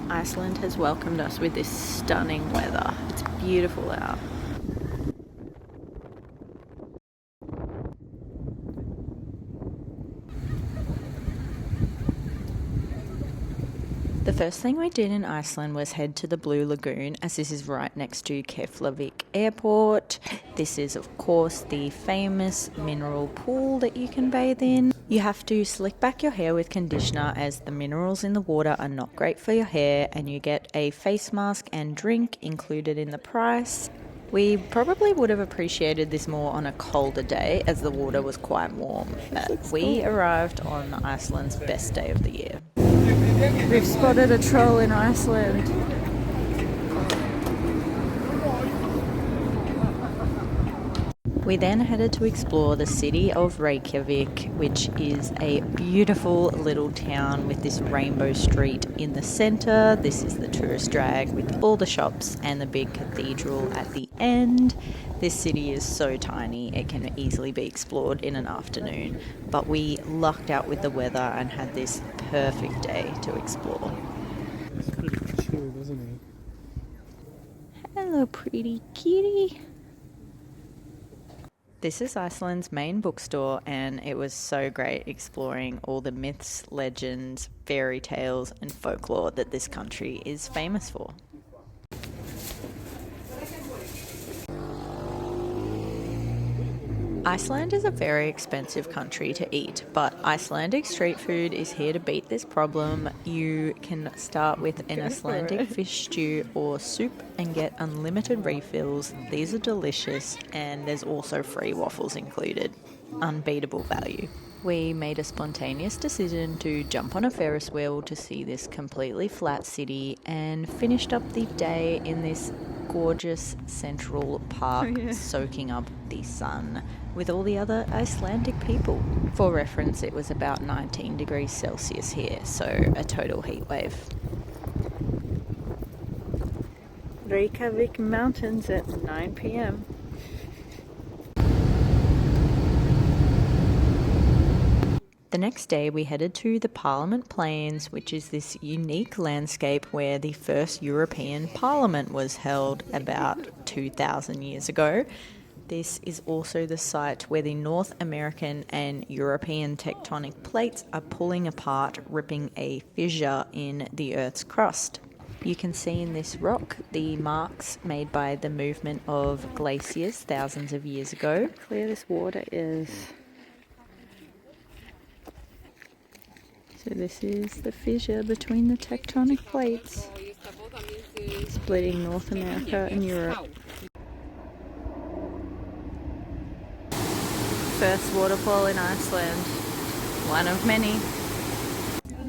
Iceland has welcomed us with this stunning weather. It's beautiful out. The first thing we did in Iceland was head to the Blue Lagoon, as this is right next to Keflavik Airport. This is, of course, the famous mineral pool that you can bathe in. You have to slick back your hair with conditioner, as the minerals in the water are not great for your hair, and you get a face mask and drink included in the price. We probably would have appreciated this more on a colder day, as the water was quite warm, but we arrived on Iceland's best day of the year. We've spotted a troll in Iceland. We then headed to explore the city of Reykjavik, which is a beautiful little town with this rainbow street in the centre. This is the tourist drag with all the shops and the big cathedral at the end. This city is so tiny it can easily be explored in an afternoon, but we lucked out with the weather and had this perfect day to explore. Hello, pretty kitty. This is Iceland's main bookstore, and it was so great exploring all the myths, legends, fairy tales and folklore that this country is famous for. Iceland is a very expensive country to eat, but Icelandic street food is here to beat this problem. You can start with an Icelandic fish stew or soup and get unlimited refills. These are delicious, and there's also free waffles included. Unbeatable value. We made a spontaneous decision to jump on a Ferris wheel to see this completely flat city, and finished up the day in this gorgeous central park soaking up the sun with all the other Icelandic people. For reference, it was about 19 degrees Celsius here, so a total heat wave. Reykjavik mountains at 9 p.m. The next day we headed to the Parliament Plains, which is this unique landscape where the first European Parliament was held about 2,000 years ago. This is also the site where the North American and European tectonic plates are pulling apart, ripping a fissure in the Earth's crust. You can see in this rock the marks made by the movement of glaciers thousands of years ago. How clear this water is. So this is the fissure between the tectonic plates, splitting North America and Europe. First waterfall in Iceland, one of many.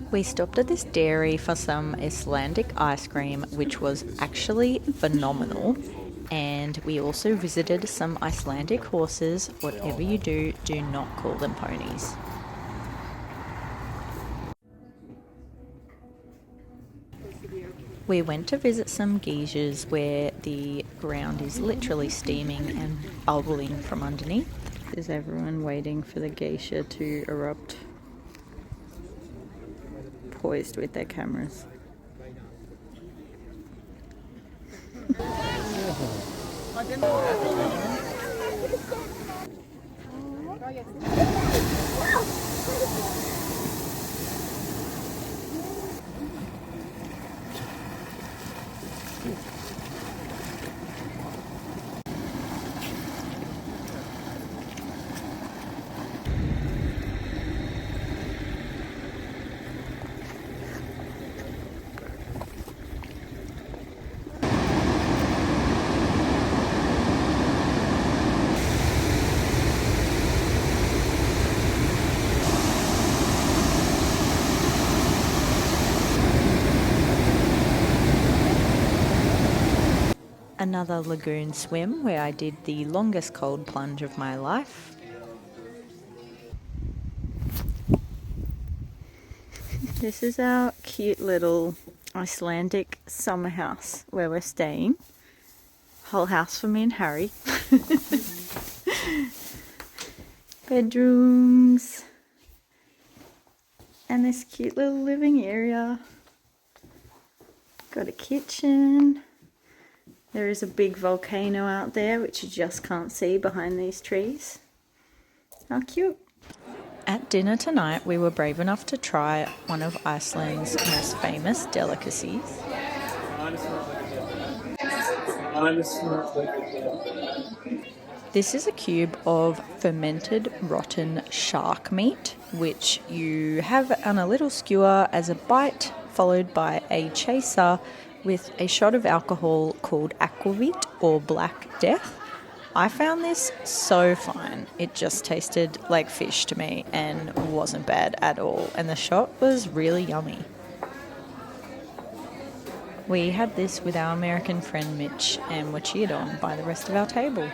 We stopped at this dairy for some Icelandic ice cream, which was actually phenomenal. And we also visited some Icelandic horses. Whatever you do, do not call them ponies. We went to visit some geysers where the ground is literally steaming and bubbling from underneath. There's everyone waiting for the geysir to erupt, poised with their cameras. Another lagoon swim where I did the longest cold plunge of my life. This is our cute little Icelandic summer house where we're staying. Whole house for me and Harry. Bedrooms. And this cute little living area. Got a kitchen. There is a big volcano out there which you just can't see behind these trees. How cute. At dinner tonight, we were brave enough to try one of Iceland's most famous delicacies. This is a cube of fermented rotten shark meat, which you have on a little skewer as a bite, followed by a chaser with a shot of alcohol called aquavit or Black Death. I found this so fine. It just tasted like fish to me and wasn't bad at all. And the shot was really yummy. We had this with our American friend Mitch and were cheered on by the rest of our table.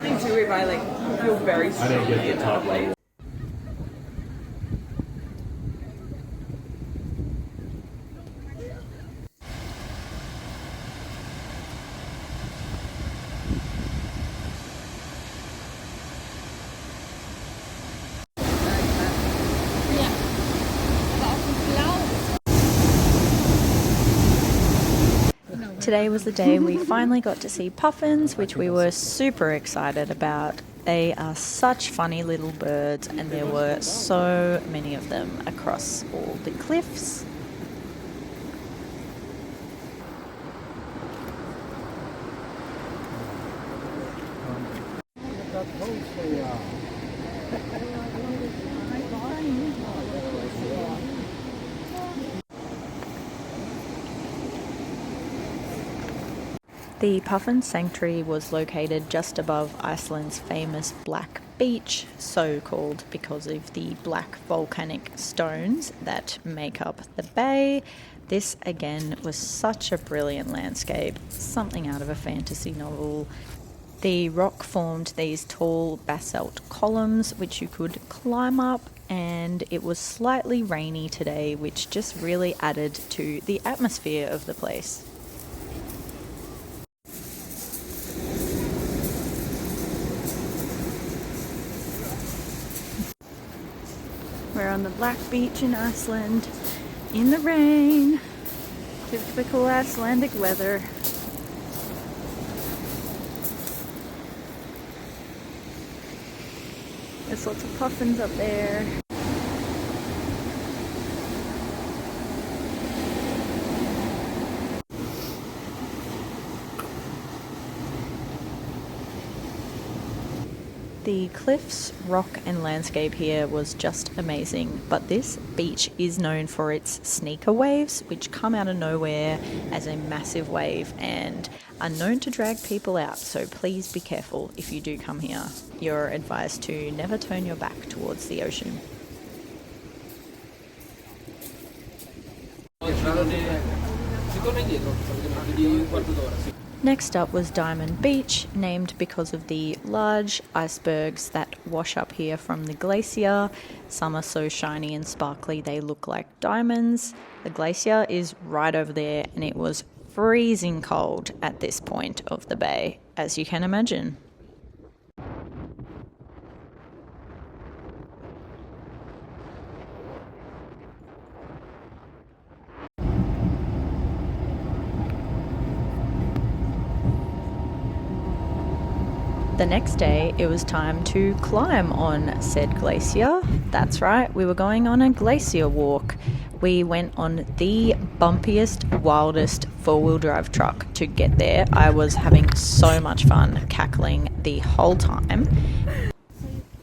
I think too, if I feel very strongly in that place. Today was the day we finally got to see puffins, which we were super excited about. They are such funny little birds, and there were so many of them across all the cliffs. The Puffin Sanctuary was located just above Iceland's famous Black Beach, so called because of the black volcanic stones that make up the bay. This again was such a brilliant landscape, something out of a fantasy novel. The rock formed these tall basalt columns which you could climb up, and it was slightly rainy today, which just really added to the atmosphere of the place. We're on the Black Beach in Iceland, in the rain, typical Icelandic weather. There's lots of puffins up there. The cliffs, rock and landscape here was just amazing, but this beach is known for its sneaker waves, which come out of nowhere as a massive wave and are known to drag people out, so please be careful if you do come here. You're advised to never turn your back towards the ocean. Next up was Diamond Beach, named because of the large icebergs that wash up here from the glacier. Some are so shiny and sparkly they look like diamonds. The glacier is right over there, and it was freezing cold at this point of the bay, as you can imagine. The next day, it was time to climb on said glacier. That's right, we were going on a glacier walk. We went on the bumpiest, wildest four-wheel drive truck to get there. I was having so much fun cackling the whole time.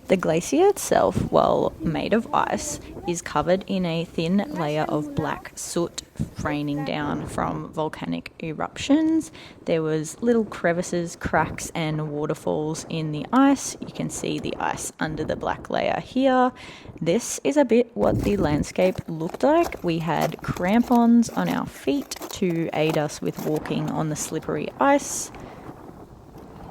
The glacier itself, while made of ice, is covered in a thin layer of black soot raining down from volcanic eruptions. There was little crevices, cracks and waterfalls in the ice. You can see the ice under the black layer here. This is a bit what the landscape looked like. We had crampons on our feet to aid us with walking on the slippery ice.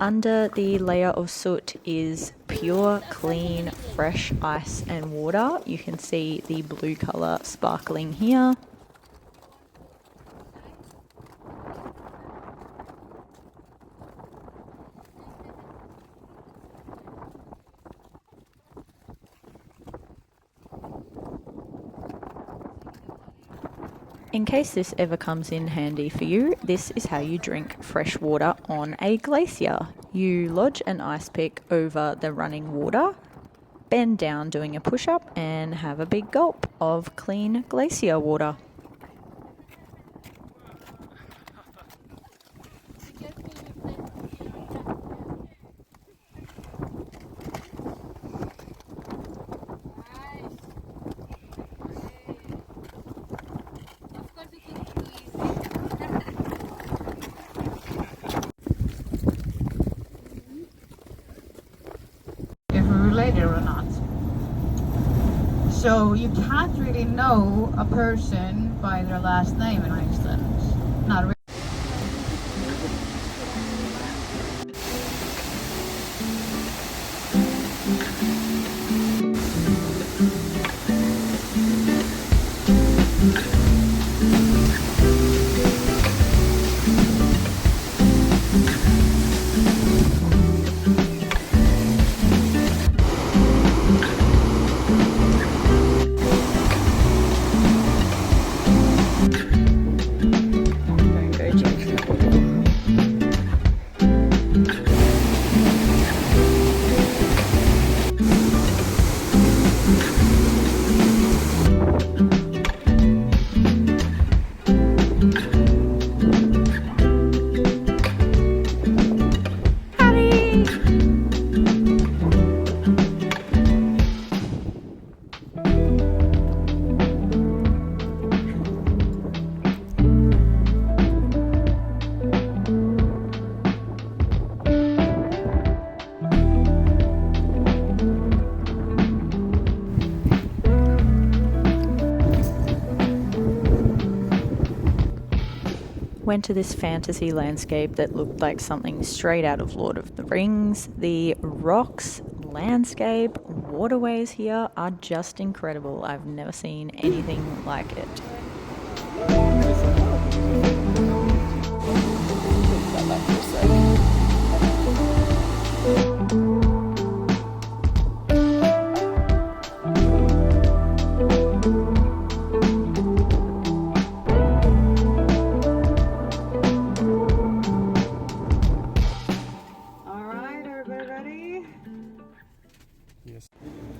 Under the layer of soot is pure, clean, fresh ice and water. You can see the blue colour sparkling here. In case this ever comes in handy for you, this is how you drink fresh water on a glacier. You lodge an ice pick over the running water, bend down doing a push-up, and have a big gulp of clean glacier water. Related or not. So you can't really know a person by their last name in Iceland. Not really. Went to this fantasy landscape that looked like something straight out of Lord of the Rings. The rocks, landscape, waterways here are just incredible. I've never seen anything like it.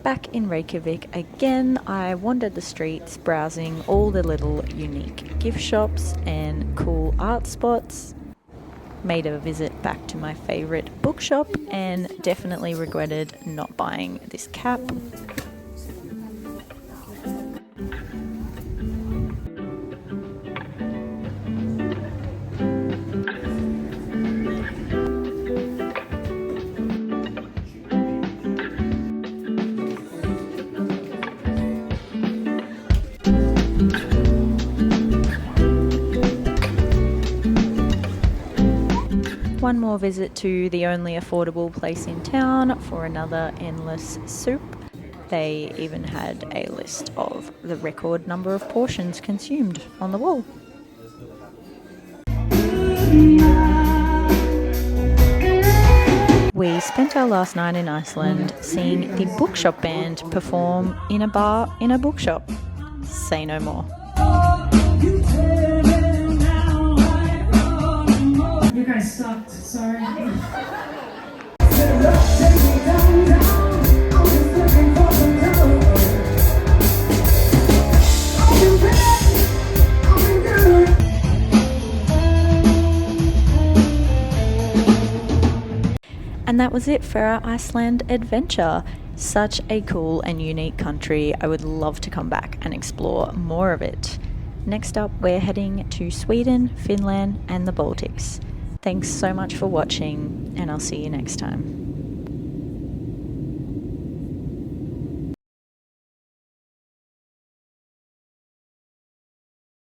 Back in Reykjavik again, I wandered the streets browsing all the little unique gift shops and cool art spots. Made a visit back to my favourite bookshop and definitely regretted not buying this cap. One more visit to the only affordable place in town for another endless soup. They even had a list of the record number of portions consumed on the wall. We spent our last night in Iceland seeing the bookshop band perform in a bar in a bookshop. Say no more. You guys sucked, sorry. And that was it for our Iceland adventure. Such a cool and unique country. I would love to come back and explore more of it. Next up, we're heading to Sweden, Finland, and the Baltics. Thanks so much for watching, and I'll see you next time.